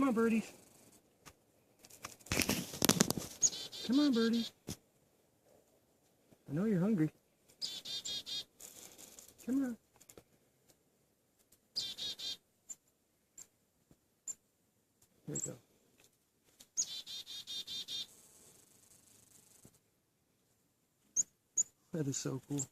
Come on, birdies. Come on, birdies. I know you're hungry. Come on. Here we go. That is so cool.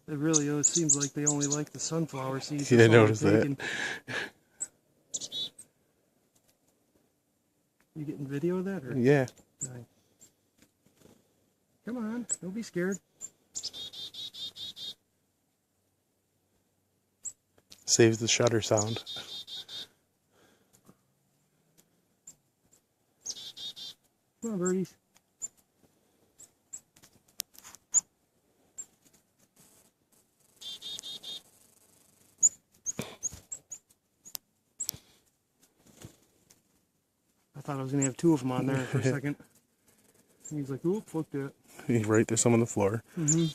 It really seems like they only like the sunflower seeds. Yeah, I noticed that. You getting video of that? Or? Yeah. Nice. Come on, don't be scared. Saves the shutter sound. Come on, birdies. I thought I was going to have two of them on there for a second. And he's like, oop, fuck that. Right, there's some on the floor. Mm-hmm.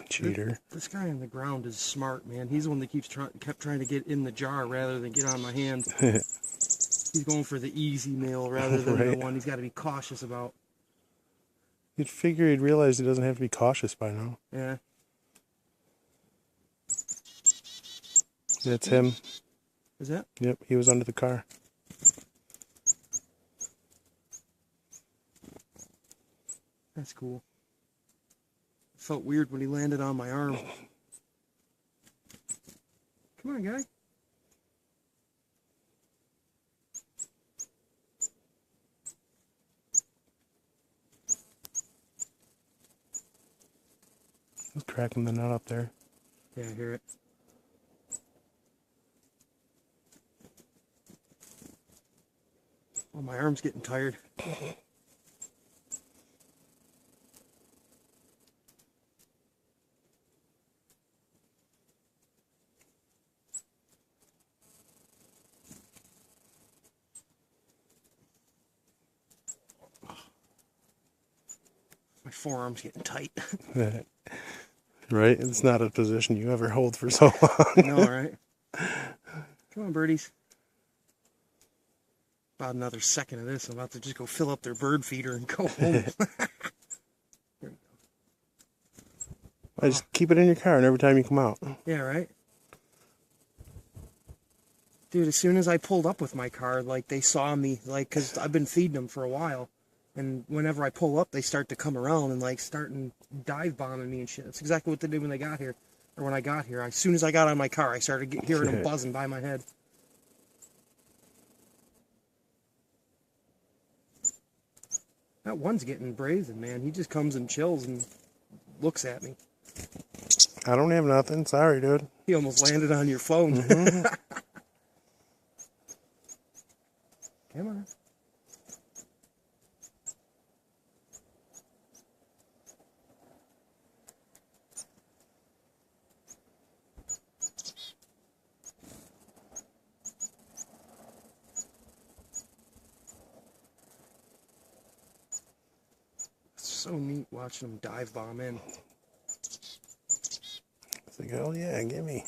Cheater. This guy on the ground is smart, man. He's the one that kept trying to get in the jar rather than get on my hand. He's going for the easy meal rather than the one he's got to be cautious about. You'd figure he'd realize he doesn't have to be cautious by now. Yeah. That's him. Is that? Yep, he was under the car. That's cool. It felt weird when he landed on my arm. Come on, guy. He's cracking the nut up there. Yeah, I hear it. Oh, my arm's getting tired. My forearm's getting tight. Right? It's not a position you ever hold for so long. No, right? Come on, birdies. About another second of this, I'm about to just go fill up their bird feeder and go home. I just keep it in your car and every time you come out. Yeah, right? Dude, as soon as I pulled up with my car, like, they saw me, like, because I've been feeding them for a while. And whenever I pull up, they start to come around and, like, start and dive bombing me and shit. That's exactly what they did when they got here. Or when I got here. As soon as I got on my car, I started hearing them buzzing by my head. That one's getting brazen, man. He just comes and chills and looks at me. I don't have nothing. Sorry, dude. He almost landed on your phone. Mm-hmm. Come on. It's so neat watching them dive bomb in. It's like, oh yeah, gimme.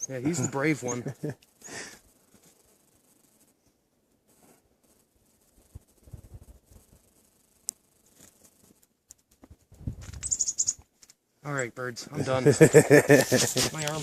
Yeah, he's the brave one. All right, birds, I'm done. My arm.